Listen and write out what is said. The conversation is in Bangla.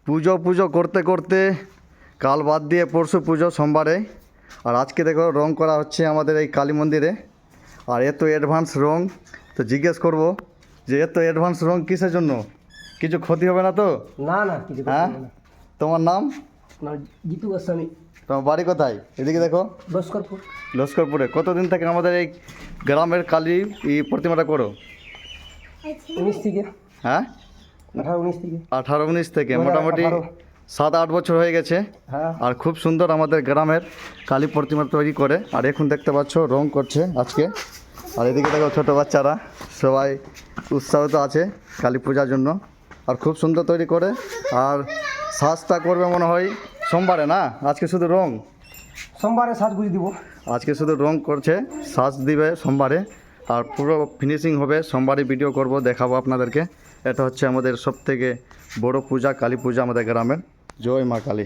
পুজো পুজো করতে করতে কাল বাদ দিয়ে পরশু পুজো সোমবারে। আর আজকে দেখো রং করা হচ্ছে আমাদের এই কালী মন্দিরে। আর এত অ্যাডভান্স রং, তো জিজ্ঞেস করব যে এত অ্যাডভান্স রং কিসের জন্য? কিছু ক্ষতি হবে না তো? না না কিছু করতে হ্যাঁ, হবে না। তোমার নাম? আপনার জিতু গোস্বামী, তোমার বাড়ি কোথায়? এদিকে দেখো, লস্করপুর। লস্করপুরে। কতদিন থেকে আমাদের এই গ্রামের কালী এই প্রতিমাটা করো? 19 থেকে, হ্যাঁ, 18-19 থেকে। 18-19 থেকে, 2018 মোটামুটি 7-8 বছর হয়ে গেছে। হ্যাঁ, আর খুব সুন্দর আমাদের গ্রামের কালী প্রতিমা তৈরি করে। আর এখন দেখতে পাচ্ছ রং করছে আজকে। আর এদিকে দেখো ছোটো বাচ্চারা সবাই উৎসাহিত আছে কালী পূজার জন্য। আর খুব সুন্দর তৈরি করে। আর সাজটা করবে মনে হয় সোমবারে, না আজকে শুধু রং? সোমবারে সাজগুজি দিব। আজকে শুধু রং করছে, সাজ দিবে সোমবারে। আর পুরো ফিনিশিং হবে সোমবারে, ভিডিও করব, দেখাবো আপনাদেরকে। এটা হচ্ছে আমাদের সবথেকে বড় পূজা, কালী পূজা আমাদের গ্রামের। জয় মা কালী।